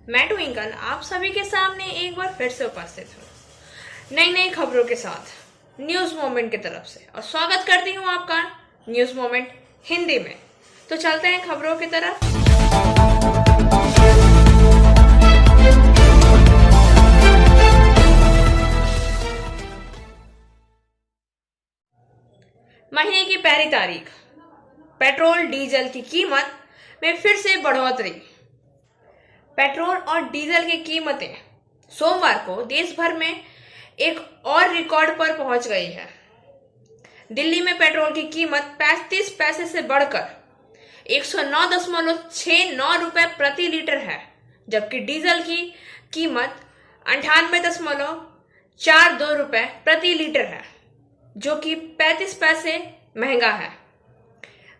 मैं ट्विंकल आप सभी के सामने एक बार फिर से उपस्थित हूँ नई नई खबरों के साथ न्यूज मोमेंट की तरफ से, और स्वागत करती हूँ आपका न्यूज मोमेंट हिंदी में। तो चलते हैं खबरों की तरफ। महीने की पहली तारीख पेट्रोल डीजल की कीमत में फिर से बढ़ोतरी। पेट्रोल और डीजल की कीमतें सोमवार को देश भर में एक और रिकॉर्ड पर पहुंच गई है। दिल्ली में पेट्रोल की कीमत 35 पैसे से बढ़कर 109.69 रुपए प्रति लीटर है, जबकि डीजल की कीमत 98.42 रुपए प्रति लीटर है, जो कि 35 पैसे महंगा है।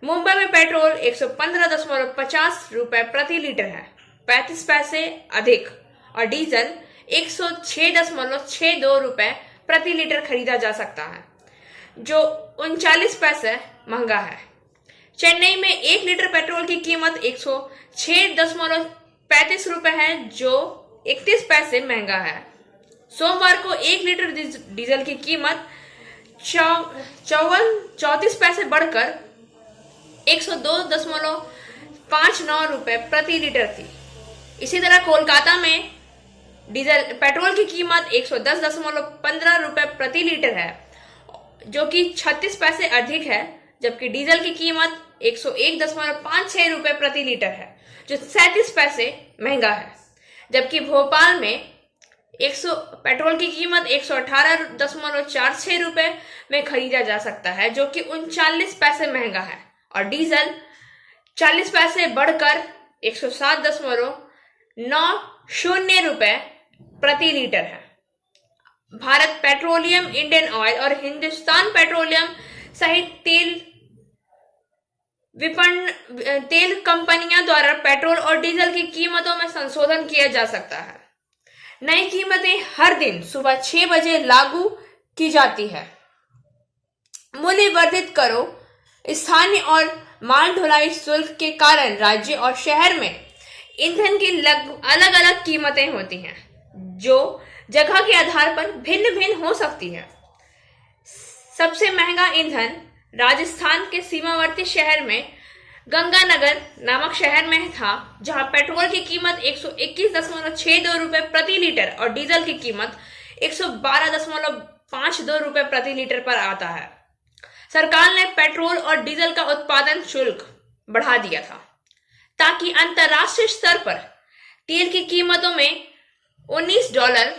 मुंबई में पेट्रोल 115.50 रुपए प्रति लीटर है, 35 पैसे अधिक, और डीजल 106.62 रुपए प्रति लीटर खरीदा जा सकता है, जो 39 पैसे महंगा है। चेन्नई में 1 लीटर पेट्रोल की कीमत 106.35 रुपए है, जो 31 पैसे महंगा है। सोमवार को 1 लीटर डीजल की कीमत 34 पैसे बढ़कर 102.59 रुपए प्रति लीटर थी। इसी तरह कोलकाता में डीजल पेट्रोल की कीमत 110.15 रुपए प्रति लीटर है, जो कि 36 पैसे अधिक है, जबकि डीजल की कीमत 101.56 रुपए प्रति लीटर है, जो 37 पैसे महंगा है। जबकि भोपाल में पेट्रोल की कीमत 118.46 रुपए में खरीदा जा सकता है, जो कि 39 पैसे महंगा है, और डीजल 40 पैसे बढ़कर 107.90 रुपए प्रति लीटर है। भारत पेट्रोलियम, इंडियन ऑयल और हिंदुस्तान पेट्रोलियम सहित तेल कंपनियों द्वारा पेट्रोल और डीजल की कीमतों में संशोधन किया जा सकता है। नई कीमतें हर दिन सुबह 6 बजे लागू की जाती है। मूल्य वर्धित करो, स्थानीय और माल ढुलाई शुल्क के कारण राज्य और शहर में ईंधन की अलग अलग कीमतें होती हैं, जो जगह के आधार पर भिन्न भिन्न हो सकती है। सबसे महंगा ईंधन राजस्थान के सीमावर्ती शहर में गंगानगर नामक शहर में था, जहां पेट्रोल की कीमत 121.62 रुपए प्रति लीटर और डीजल की कीमत 112.52 रुपए प्रति लीटर पर आता है। सरकार ने पेट्रोल और डीजल का उत्पादन शुल्क बढ़ा दिया था, ताकि अंतर्राष्ट्रीय स्तर पर तेल की कीमतों में $19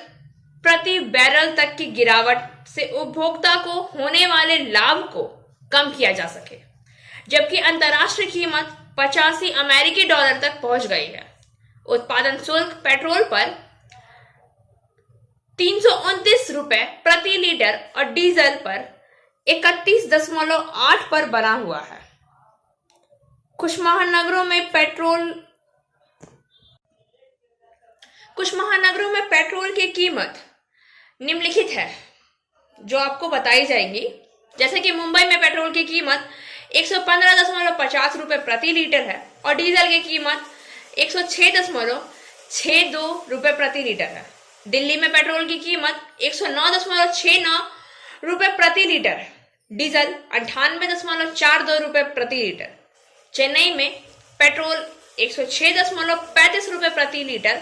प्रति बैरल तक की गिरावट से उपभोक्ता को होने वाले लाभ को कम किया जा सके, जबकि अंतर्राष्ट्रीय कीमत 85 अमेरिकी डॉलर तक पहुंच गई है। उत्पादन शुल्क पेट्रोल पर 329 रुपए प्रति लीटर और डीजल पर 31.8 पर बना हुआ है। कुछ महानगरों में पेट्रोल की कीमत निम्नलिखित है, जो आपको बताई जाएंगी। जैसे कि मुंबई में पेट्रोल की कीमत 115.50 रुपए प्रति लीटर है और डीजल की कीमत 106.62 रुपए प्रति लीटर है। दिल्ली में पेट्रोल की कीमत 109.69 रुपए प्रति लीटर, डीजल 98.42 रुपए प्रति लीटर। चेन्नई में पेट्रोल 106.35 रुपए प्रति लीटर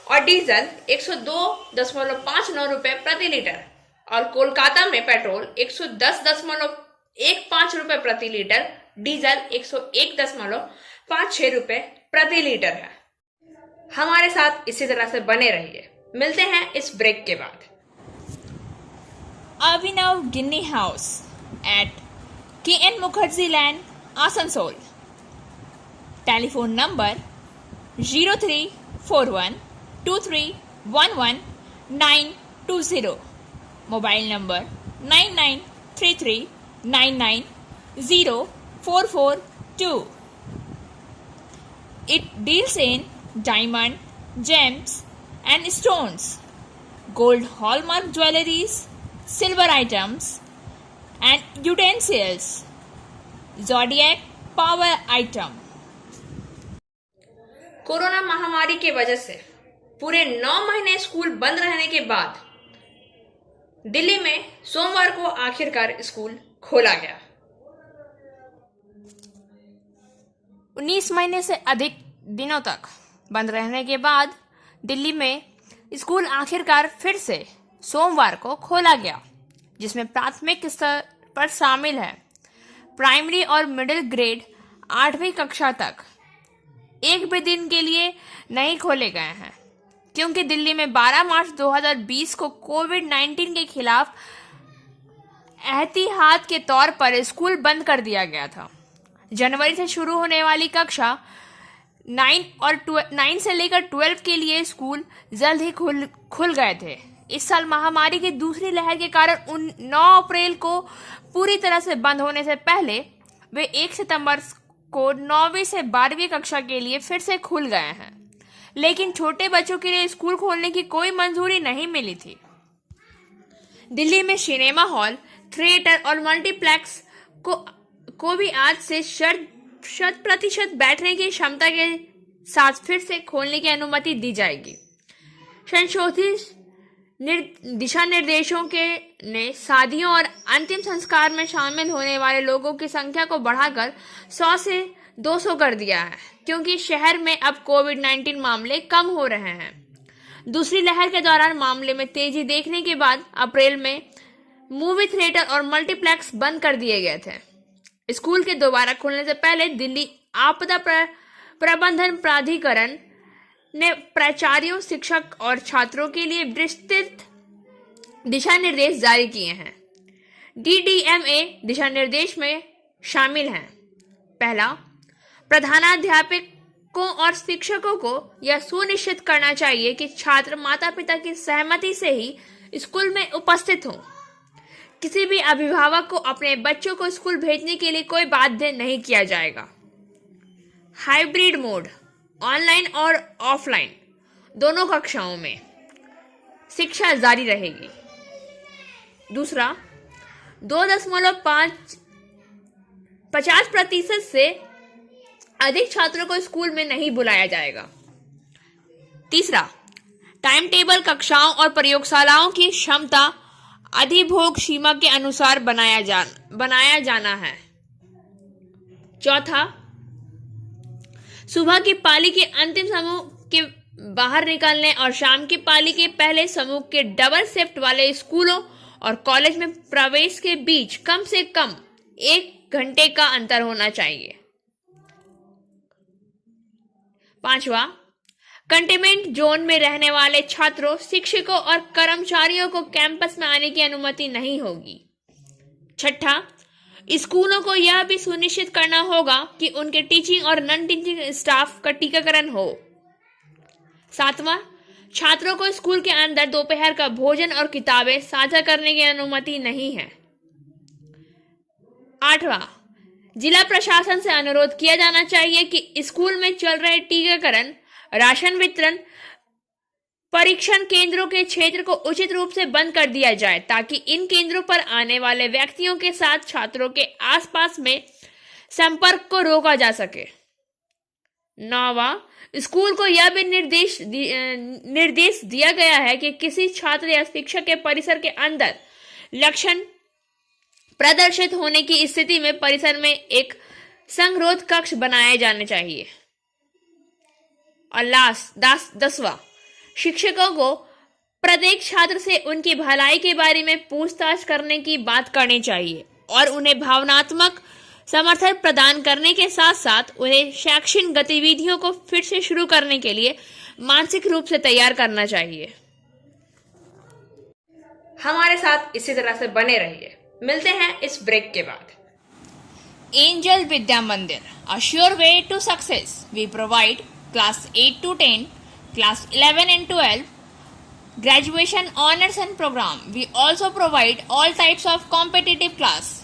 और डीजल 102.59 रुपए प्रति लीटर, और कोलकाता में पेट्रोल 110.15 रुपए प्रति लीटर, डीजल 101.56 रुपए प्रति लीटर है। हमारे साथ इसी तरह से बने रहिए। मिलते हैं इस ब्रेक के बाद। Abhinav Ginni house at KN Mukherjee land, Asansol. Telephone number 0341231190, mobile number 9933990442। It deals in diamond, gems and stones, gold hallmark jewelries, silver items and utensils, zodiac power item। Corona महामारी की वजह से पूरे 9 महीने स्कूल बंद रहने के बाद दिल्ली में सोमवार को आखिरकार स्कूल खोला गया। 19 महीने से अधिक दिनों तक बंद रहने के बाद दिल्ली में स्कूल आखिरकार फिर से सोमवार को खोला गया, जिसमें प्राथमिक स्तर पर शामिल है प्राइमरी और मिडिल ग्रेड 8वीं कक्षा तक एक भी दिन के लिए नहीं खोले गए हैं, क्योंकि दिल्ली में 12 मार्च 2020 को कोविड-19 के खिलाफ एहतियात के तौर पर स्कूल बंद कर दिया गया था। जनवरी से शुरू होने वाली कक्षा 9 से लेकर 12 के लिए स्कूल जल्द ही खुल गए थे। इस साल महामारी की दूसरी लहर के कारण 9 अप्रैल को पूरी तरह से बंद होने से पहले वे 1 सितंबर को 9वीं से 12वीं कक्षा के लिए फिर से खुल गए हैं, लेकिन छोटे बच्चों के लिए स्कूल खोलने की कोई मंजूरी नहीं मिली थी। दिल्ली में सिनेमा हॉल, थिएटर और मल्टीप्लेक्स को भी आज से 100% बैठने की क्षमता के साथ फिर से खोलने की अनुमति दी जाएगी। संशोधित दिशा निर्देशों ने शादियों और अंतिम संस्कार में शामिल होने वाले लोगों की संख्या को बढ़ाकर 100 से 200 कर दिया है, क्योंकि शहर में अब कोविड-19 मामले कम हो रहे हैं। दूसरी लहर के दौरान मामले में तेजी देखने के बाद अप्रैल में मूवी थिएटर और मल्टीप्लेक्स बंद कर दिए गए थे। स्कूल के दोबारा खुलने से पहले दिल्ली आपदा प्रबंधन प्राधिकरण ने प्राचार्यों, शिक्षक और छात्रों के लिए विस्तृत दिशा निर्देश जारी किए हैं। DDMA दिशा निर्देश में शामिल हैं। पहला, प्रधानाध्यापकों और शिक्षकों को यह सुनिश्चित करना चाहिए कि छात्र माता पिता की सहमति से ही स्कूल में उपस्थित हों। किसी भी अभिभावक को अपने बच्चों को स्कूल भेजने के लिए कोई बाध्य नहीं किया जाएगा। हाइब्रिड मोड, ऑनलाइन और ऑफलाइन दोनों कक्षाओं में शिक्षा जारी रहेगी। दूसरा, 50% से अधिक छात्रों को स्कूल में नहीं बुलाया जाएगा। तीसरा, टाइम टेबल कक्षाओं और प्रयोगशालाओं की क्षमता अधिभोग सीमा के अनुसार बनाया जाना है। चौथा, सुबह की पाली के अंतिम समूह के बाहर निकलने और शाम की पाली के पहले समूह के डबल शिफ्ट वाले स्कूलों और कॉलेज में प्रवेश के बीच कम से कम 1 घंटे का अंतर होना चाहिए। पांचवा, कंटेनमेंट जोन में रहने वाले छात्रों, शिक्षकों और कर्मचारियों को कैंपस में आने की अनुमति नहीं होगी। छठा, स्कूलों को यह भी सुनिश्चित करना होगा कि उनके टीचिंग और नॉन टीचिंग स्टाफ का टीकाकरण हो। सातवां, छात्रों को स्कूल के अंदर दोपहर का भोजन और किताबें साझा करने की अनुमति नहीं है। आठवां, जिला प्रशासन से अनुरोध किया जाना चाहिए कि स्कूल में चल रहे टीकाकरण, राशन वितरण, परीक्षण केंद्रों के क्षेत्र को उचित रूप से बंद कर दिया जाए, ताकि इन केंद्रों पर आने वाले व्यक्तियों के साथ छात्रों के आसपास में संपर्क को रोका जा सके। 9वां, स्कूल को यह भी निर्देश दिया गया है कि किसी छात्र या शिक्षक के परिसर के अंदर लक्षण प्रदर्शित होने की स्थिति में परिसर में एक संगरोध कक्ष बनाए जाने चाहिए। और 10वां, शिक्षकों को प्रत्येक छात्र से उनकी भलाई के बारे में पूछताछ करने की बात करनी चाहिए और उन्हें भावनात्मक समर्थन प्रदान करने के साथ साथ उन्हें शैक्षणिक गतिविधियों को फिर से शुरू करने के लिए मानसिक रूप से तैयार करना चाहिए। हमारे साथ इसी तरह से बने रहिए। मिलते हैं इस ब्रेक के बाद। Angel Vidya Mandir, a sure way to success. We provide class 8 to 10, class 11 and 12, graduation honors and program. We also provide all types of competitive class.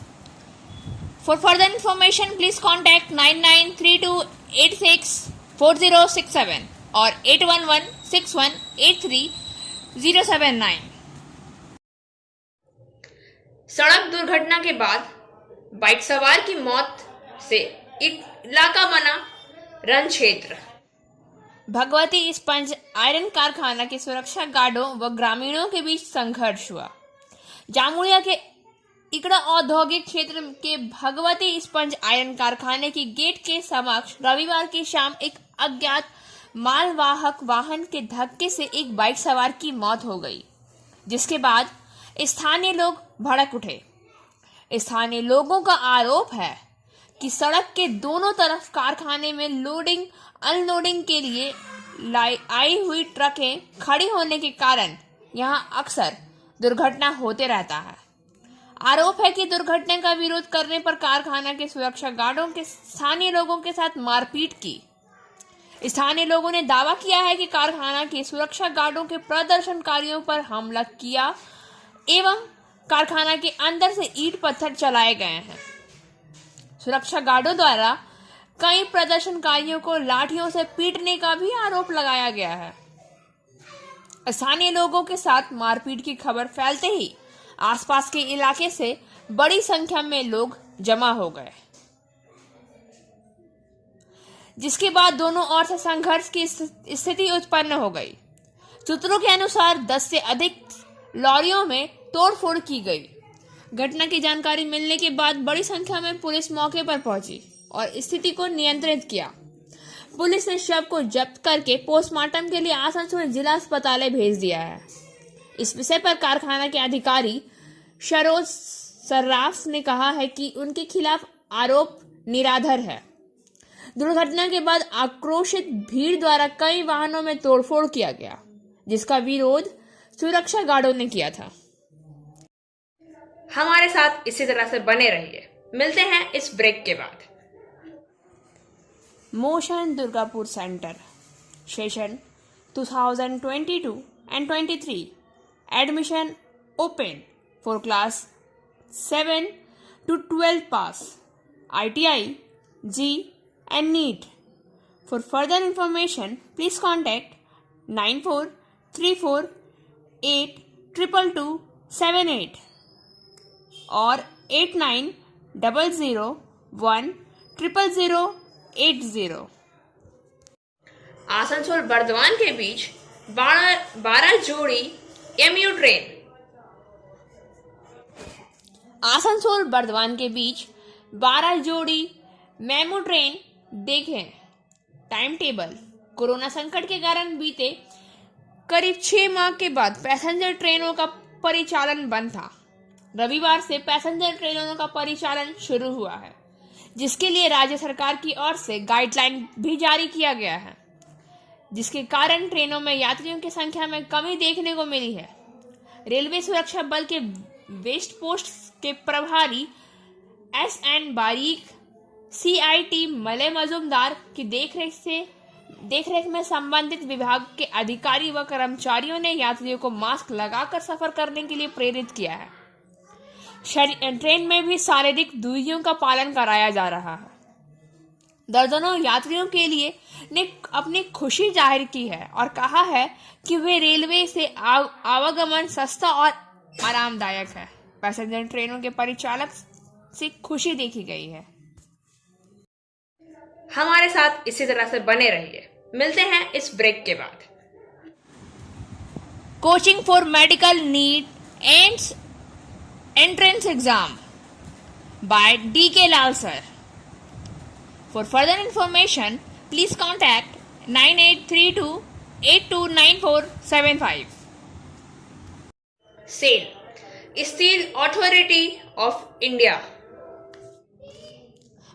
For further information, please contact 9932864067 or 8116183079. सड़क दुर्घटना के बाद bike सवार की मौत से एक इलाका बना रण क्षेत्र। भगवती इस्पंज आयरन कारखाना के सुरक्षा गार्डों व ग्रामीणों के बीच संघर्ष हुआ। जामुड़िया के इकड़ा औद्योगिक क्षेत्र के भगवती इस्पंज आयरन कारखाने की गेट के समक्ष रविवार की शाम एक अज्ञात मालवाहक वाहन के धक्के से एक बाइक सवार की मौत हो गई, जिसके बाद स्थानीय लोग भड़क उठे। स्थानीय लोगों का आरोप है कि सड़क के दोनों तरफ कारखाने में लोडिंग अनलोडिंग के लिए आई हुई ट्रकें खड़ी होने के कारण यहां अक्सर दुर्घटना होते रहता है। आरोप है कि दुर्घटना का विरोध करने पर कारखाना के सुरक्षा गार्डों के स्थानीय लोगों के साथ मारपीट की। स्थानीय लोगों ने दावा किया है कि कारखाना के सुरक्षा गार्डों के प्रदर्शनकारियों पर हमला किया एवं कारखाना के अंदर से ईंट पत्थर चलाए गए हैं। सुरक्षा गार्डों द्वारा कई प्रदर्शनकारियों को लाठियों से पीटने का भी आरोप लगाया गया है। स्थानीय लोगों के साथ मारपीट की खबर फैलते ही आसपास के इलाके से बड़ी संख्या में लोग जमा हो गए, जिसके बाद दोनों ओर से संघर्ष की स्थिति उत्पन्न हो गई। सूत्रों के अनुसार 10 से अधिक लॉरियों में तोड़फोड़ की गई। घटना की जानकारी मिलने के बाद बड़ी संख्या में पुलिस मौके पर पहुंची और स्थिति को नियंत्रित किया। पुलिस ने शव को जब्त करके पोस्टमार्टम के लिए आसनसोल जिला अस्पताल भेज दिया है। इस विषय पर कारखाना के अधिकारी सरोज सर्राफ ने कहा है कि उनके खिलाफ आरोप निराधार है। दुर्घटना के बाद आक्रोशित भीड़ द्वारा कई वाहनों में तोड़फोड़ किया गया, जिसका विरोध सुरक्षा गार्डों ने किया था। हमारे साथ इसी तरह से बने रहिए। मिलते हैं इस ब्रेक के बाद। Motion Durgapur centre session 2022 and 23 admission open for class 7 to 12 pass ITI, G and NEET. For further information, please contact 9434822278 or 8900010080. Asansol Burdwan के बीच 12 जोड़ी एमयू ट्रेन। आसनसोल बर्दवान के बीच 12 जोड़ी मेमू ट्रेन देखें। Time table. कोरोना संकट के कारण बीते करीब 6 माह के बाद पैसेंजर ट्रेनों का परिचालन बंद था। रविवार से पैसेंजर ट्रेनों का परिचालन शुरू हुआ है, जिसके लिए राज्य सरकार की ओर से गाइडलाइन भी जारी किया गया है, जिसके कारण ट्रेनों में यात्रियों की संख्या में कमी देखने को मिली है। रेलवे सुरक्षा बल के वेस्ट पोस्ट के प्रभारी SN बारीक, CIT मलय मजुमदार की देखरेख में संबंधित विभाग के अधिकारी व कर्मचारियों ने यात्रियों को मास्क लगाकर सफर करने के लिए प्रेरित किया है। ट्रेन में भी शारीरिक दूरियों का पालन कराया जा रहा है। दर्जनों यात्रियों के लिए ने अपनी खुशी जाहिर की है और कहा है कि वे रेलवे से आवागमन सस्ता और आरामदायक है। पैसेंजर ट्रेनों के परिचालक से खुशी देखी गई है। हमारे साथ इसी तरह से बने रहिए। मिलते हैं इस ब्रेक के बाद। Coaching for medical NEET ends entrance exam by D.K. Lal sir. For further information, please contact 9832829475. SAIL, Steel Authority of India.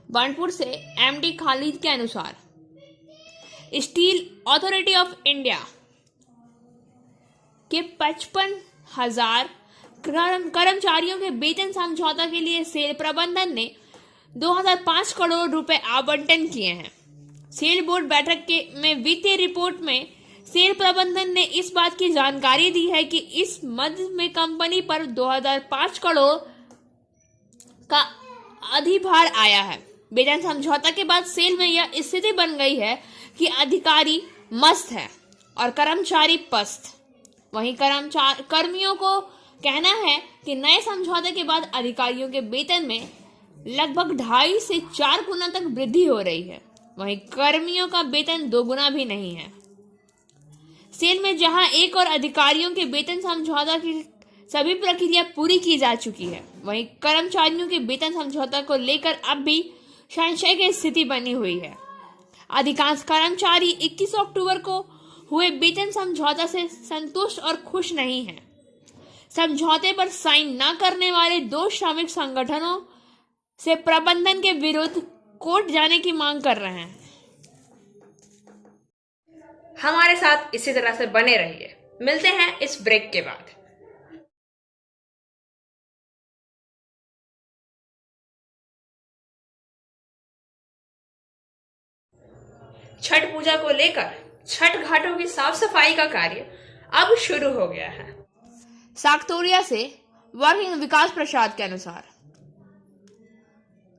Banpur से MD खालिद के अनुसार स्टील अथॉरिटी ऑफ इंडिया के 55,000 कर्मचारियों के वेतन समझौता के लिए सेल प्रबंधन ने 2005 करोड़ रुपए आवंटन किए हैं। सेल बोर्ड बैठक में वित्तीय रिपोर्ट में सेल प्रबंधन ने इस बात की जानकारी दी है कि इस मद में कंपनी पर 2005 करोड़ का अधिभार आया है। वेतन समझौता के बाद सेल में यह स्थिति बन गई है कि अधिकारी मस्त है और कर्मचारी पस्त। वहीं कर्मियों को कहना है कि नए समझौते के बाद अधिकारियों के वेतन में लगभग 2.5 से 4 गुना तक वृद्धि हो रही है। वहीं कर्मियों का वेतन 2 गुना भी नहीं है। सेल में जहां एक और अधिकारियों के वेतन समझौता की सभी प्रक्रिया पूरी की जा चुकी है, वहीं कर्मचारियों के वेतन समझौता को लेकर अब भी संशय की स्थिति बनी हुई है। अधिकांश कर्मचारी 21 अक्टूबर को हुए वेतन समझौता से संतुष्ट और खुश नहीं हैं। समझौते पर साइन न करने वाले 2 श्रमिक संगठनों से प्रबंधन के विरुद्ध कोर्ट जाने की मांग कर रहे हैं। हमारे साथ इसी तरह से बने रहिए। मिलते हैं इस ब्रेक के बाद। छठ पूजा को लेकर छठ घाटों की साफ सफाई का कार्य अब शुरू हो गया है। साकतोरिया से वर्किंग विकास प्रसाद के अनुसार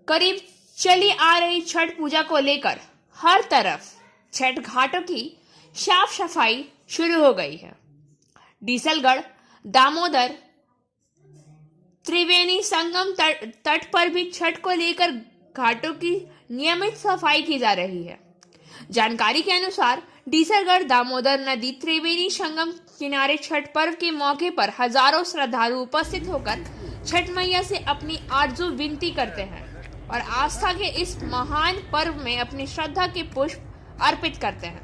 करीब चली आ रही छठ पूजा को लेकर हर तरफ छठ घाटों की साफ सफाई शुरू हो गई है। डीसलगढ़, दामोदर, त्रिवेणी संगम तट पर भी छठ को लेकर घाटों की नियमित सफाई की जा रही है। जानकारी के अनुसार डीसलगढ़, दामोदर नदी त्रिवेणी संगम किनारे छठ पर्व के मौके पर हजारों श्रद्धालु उपस्थित होकर छठ मैया से अपनी आरजू विनती करते हैं और आस्था के इस महान पर्व में अपनी श्रद्धा के पुष्प अर्पित करते हैं।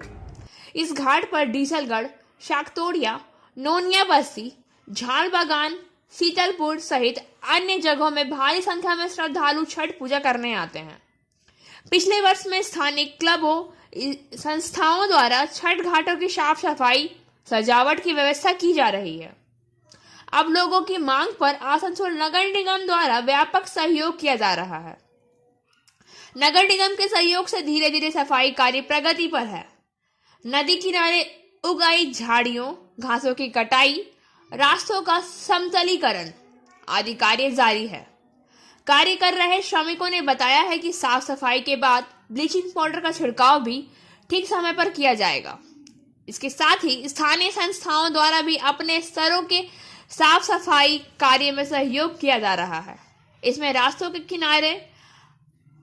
इस घाट पर डीसलगढ़, शाकतोड़िया, नोनिया बस्ती, झाल बागान, शीतलपुर सहित अन्य जगहों में भारी संख्या में श्रद्धालु छठ पूजा करने आते हैं। पिछले वर्ष में स्थानीय क्लबों, संस्थाओं द्वारा छठ घाटों की साफ सफाई, सजावट की व्यवस्था की जा रही है। अब लोगों की मांग पर आसनसोल नगर निगम द्वारा व्यापक सहयोग किया जा रहा है। नगर निगम के सहयोग से धीरे धीरे सफाई कार्य प्रगति पर है। नदी किनारे उगाई झाड़ियों, घासों की कटाई, रास्तों का समतलीकरण आदि कार्य जारी है। कार्य कर रहे श्रमिकों ने बताया है कि साफ सफाई के बाद ब्लीचिंग पाउडर का छिड़काव भी ठीक समय पर किया जाएगा। इसके साथ ही स्थानीय संस्थाओं द्वारा भी अपने स्तरों के साफ सफाई कार्य में सहयोग किया जा रहा है। इसमें रास्तों के किनारे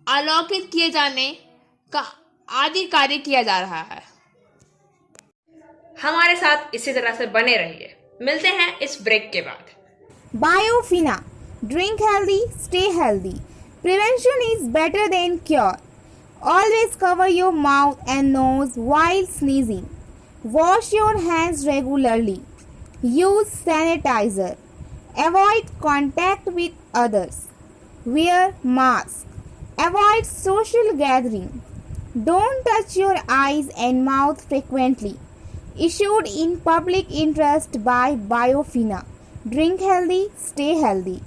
अलोकित किए जाने का आदि कार्य किया जा रहा है। हमारे साथ इसी तरह से बने रहिए। मिलते हैं इस ब्रेक के बाद। Biofina. Drink healthy, stay healthy. Prevention is better than cure. Always cover your mouth and nose while sneezing. Wash your hands regularly. Use sanitizer. Avoid contact with others. Wear mask. Avoid social gathering. Don't touch your eyes and mouth frequently. Issued in public interest by Biofina. Drink healthy, stay healthy.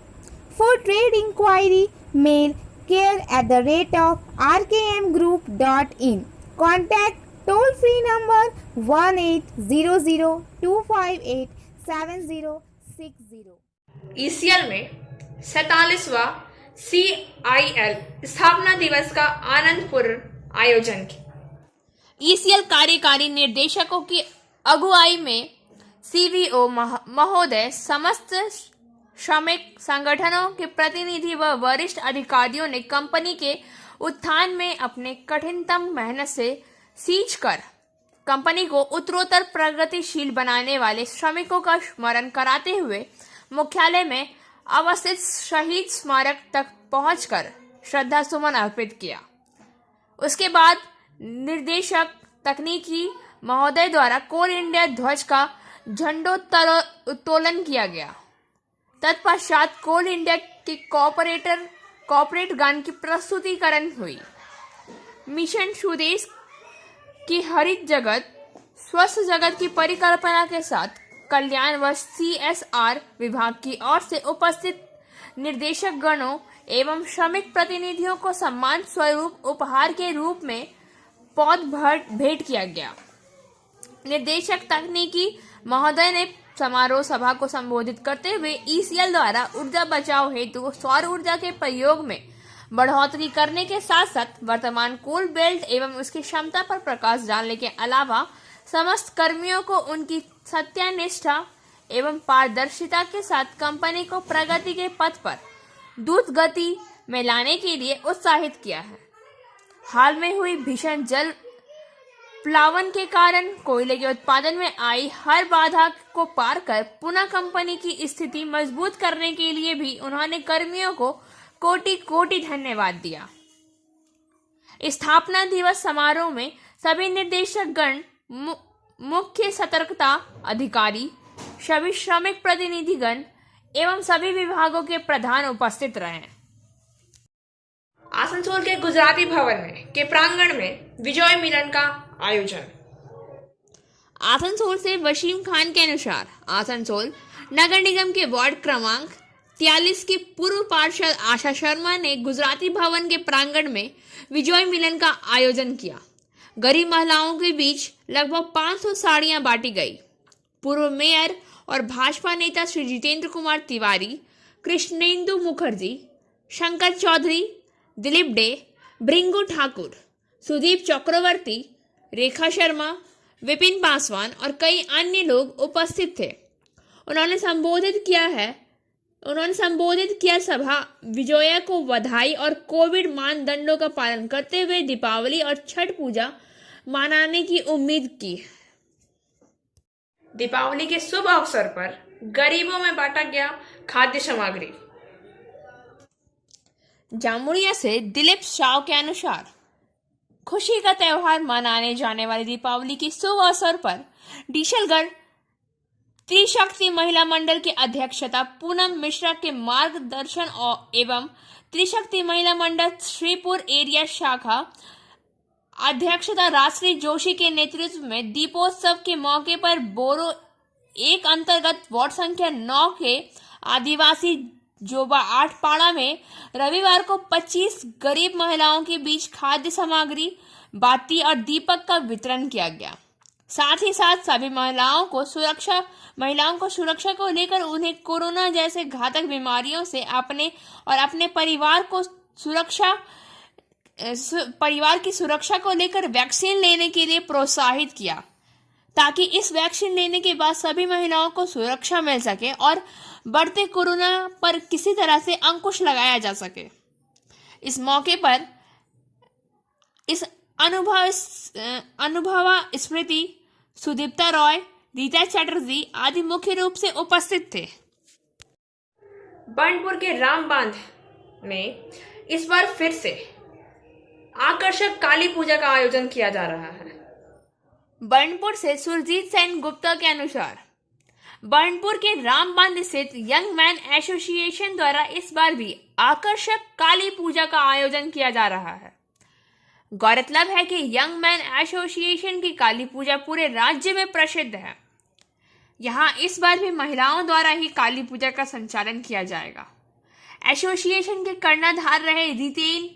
For trade inquiry, mail care@rkmgroup.in. Contact toll-free number 1800-258-7060. ECL में 47वां CIL स्थापना दिवस का आनंदपूर्ण आयोजन किया। ECL कार्यकारी निर्देशकों की अगुवाई में CVO महोदय, समस्त श्रमिक संगठनों के प्रतिनिधि व वरिष्ठ अधिकारियों ने कंपनी के उत्थान में अपने कठिनतम मेहनत से सींच कर कंपनी को उत्तरोत्तर प्रगतिशील बनाने वाले श्रमिकों का स्मरण कराते हुए मुख्यालय में अवस्थित शहीद स्मारक तक पहुंचकर श्रद्धा सुमन अर्पित किया। उसके बाद निर्देशक तकनीकी महोदय द्वारा कोल इंडिया ध्वज का झंडोत्तोलन किया गया। तत्पश्चात कोल इंडिया के कॉर्पोरेट गान की प्रस्तुतिकरण हुई। मिशन सुदेश की हरित जगत, स्वस्थ जगत की परिकल्पना के साथ कल्याण व CSR विभाग की ओर से उपस्थित निर्देशक गणों एवं श्रमिक प्रतिनिधियों को सम्मान स्वरूप उपहार के रूप में पौध भेंट किया गया। निर्देशक तकनीकी महोदय ने समारोह सभा को संबोधित करते हुए ECL द्वारा ऊर्जा बचाव हेतु सौर ऊर्जा के प्रयोग में बढ़ोतरी करने के साथ साथ वर्तमान कोल बेल्ट एवं उसकी क्षमता पर प्रकाश डालने के अलावा समस्त कर्मियों को उनकी सत्यनिष्ठा एवं पारदर्शिता के साथ कंपनी को प्रगति के पथ पर द्रुत गति में लाने के लिए उत्साहित किया है। हाल में हुई भीषण जल प्लावन के कारण कोयले के उत्पादन में आई हर बाधा को पार कर पुनः कंपनी की स्थिति मजबूत करने के लिए भी उन्होंने कर्मियों को कोटि कोटि धन्यवाद दिया। स्थापना दिवस समारोह में सभी निर्देशक गण, मुख्य सतर्कता अधिकारी, सभी श्रमिक प्रतिनिधिगण एवं सभी विभागों के प्रधान उपस्थित रहे। आसनसोल के गुजराती भवन के प्रांगण में विजय मिलन का आयोजन। आसनसोल से वसीम खान के अनुसार आसनसोल नगर निगम के वार्ड क्रमांक 43 की पूर्व पार्षद आशा शर्मा ने गुजराती भवन के प्रांगण में विजय मिलन का आयोजन किया। गरीब महिलाओं के बीच लगभग 500 साड़ियां बांटी गई। पूर्व मेयर और भाजपा नेता श्री जितेंद्र कुमार तिवारी, कृष्णेंदु मुखर्जी, शंकर चौधरी, दिलीप डे, भृंगु ठाकुर, सुदीप चक्रवर्ती, रेखा शर्मा, विपिन पासवान और कई अन्य लोग उपस्थित थे। उन्होंने संबोधित किया सभा विजया को बधाई और कोविड मानदंडों का पालन करते हुए दीपावली और छठ पूजा मनाने की उम्मीद की। दीपावली के शुभ अवसर पर गरीबों में बांटा गया खाद्य सामग्री। जामुड़िया से दिलीप शाह के अनुसार खुशी का त्यौहार मनाने जाने वाली दीपावली के शुभ अवसर पर डीशलगढ़ त्रिशक्ति महिला मंडल की अध्यक्षता पूनम मिश्रा के मार्गदर्शन एवं त्रिशक्ति महिला मंडल श्रीपुर एरिया शाखा अध्यक्षता राश्री जोशी के नेतृत्व में दीपोत्सव के मौके पर बोरो 1 अंतर्गत वार्ड संख्या 9 के आदिवासी जोबा 8 पाड़ा में रविवार को 25 गरीब महिलाओं के बीच खाद्य सामग्री, बाती और दीपक का वितरण किया गया। साथ ही साथ सभी महिलाओं को सुरक्षा को लेकर उन्हें कोरोना जैसे घातक बीमारियों से अपने परिवार की सुरक्षा को लेकर वैक्सीन लेने के लिए प्रोत्साहित किया, ताकि इस वैक्सीन लेने के बाद सभी महिलाओं को सुरक्षा मिल सके और बढ़ते कोरोना पर किसी तरह से अंकुश लगाया जा सके। इस मौके पर इस अनुभवा स्मृति, सुदीप्ता रॉय, रीता चटर्जी आदि मुख्य रूप से उपस्थित थे। बर्नपुर के राम बांध में इस बार फिर से आकर्षक काली पूजा का आयोजन किया जा रहा है। बर्नपुर से सुरजीत सेन गुप्ता के अनुसार बर्नपुर के रामबांध स्थित यंग मैन एसोसिएशन द्वारा इस बार भी आकर्षक काली पूजा का आयोजन किया जा रहा है। गौरतलब है कि यंग मैन एसोसिएशन की काली पूजा पूरे राज्य में प्रसिद्ध है। यहाँ इस बार भी महिलाओं द्वारा ही काली पूजा का संचालन किया जाएगा। एसोसिएशन के कर्णधार रहे रितेन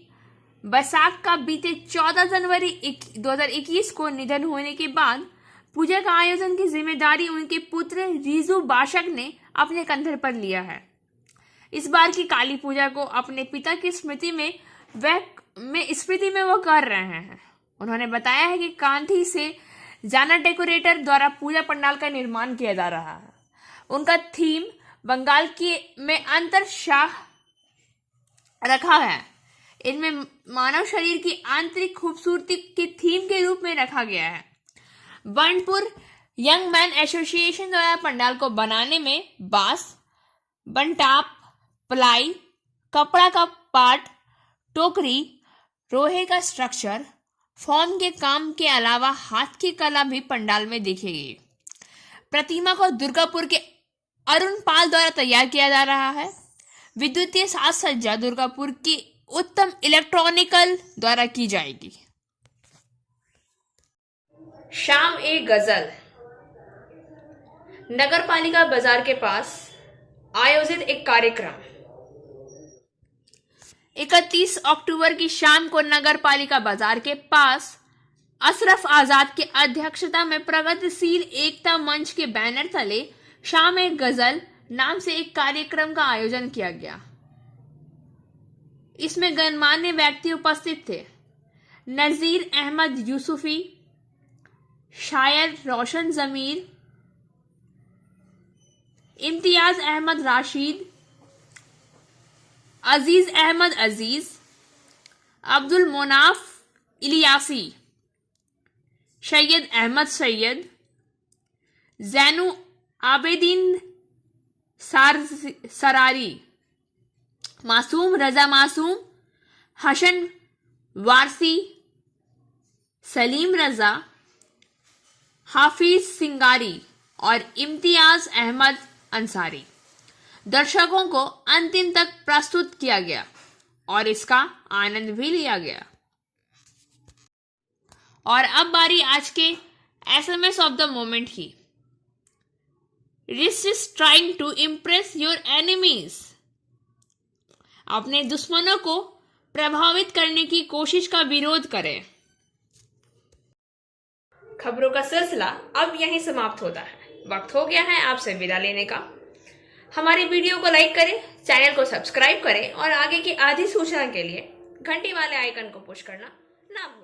बसाक का बीते 14 जनवरी 2021 को निधन होने के बाद पूजा का आयोजन की जिम्मेदारी उनके पुत्र रिजू बाशक ने अपने कंधे पर लिया है। इस बार की काली पूजा को अपने पिता की स्मृति में वो कर रहे हैं। उन्होंने बताया है कि कांधी से जाना डेकोरेटर द्वारा पूजा पंडाल का निर्माण किया जा रहा है। उनका थीम बंगाल में अंतर शाह रखा है। इनमें मानव शरीर की आंतरिक खूबसूरती के थीम के रूप में रखा गया है। बर्नपुर यंग मैन एसोसिएशन द्वारा पंडाल को बनाने में बांस, बनटाप, प्लाई, कपड़ा का पाट, टोकरी, रोहे का स्ट्रक्चर, फॉर्म के काम के अलावा हाथ की कला भी पंडाल में दिखेगी। प्रतिमा को दुर्गापुर के अरुण पाल द्वारा तैयार किया जा रहा है। विद्युतीय साज सज्जा दुर्गापुर की उत्तम इलेक्ट्रॉनिकल द्वारा की जाएगी। शाम ए गजल नगर पालिका बाजार के पास आयोजित एक कार्यक्रम। 31 अक्टूबर की शाम को नगर पालिका बाजार के पास अशरफ आजाद की अध्यक्षता में प्रगतिशील एकता मंच के बैनर तले शाम ए गजल नाम से एक कार्यक्रम का आयोजन किया गया। इसमें गणमान्य व्यक्ति उपस्थित थे। नजीर अहमद यूसुफी, शायर रोशन जमीर, इम्तियाज अहमद राशिद, अजीज अहमद अजीज, अब्दुल मोनाफ इलियासी, सैयद अहमद सैयद, जैनु आबेदीन सरारी, मासूम रजा मासूम, हसन वारसी, सलीम रजा, हाफिज सिंगारी और इम्तियाज अहमद अंसारी दर्शकों को अंतिम तक प्रस्तुत किया गया और इसका आनंद भी लिया गया। और अब बारी आज के SMS ऑफ द मोमेंट की। Resist trying to impress your enemies. अपने दुश्मनों को प्रभावित करने की कोशिश का विरोध करें। खबरों का सिलसिला अब यहीं समाप्त होता है। वक्त हो गया है आपसे विदा लेने का। हमारी वीडियो को लाइक करें, चैनल को सब्सक्राइब करें और आगे की आधी सूचना के लिए घंटी वाले आइकन को पुश करना ना भूलें।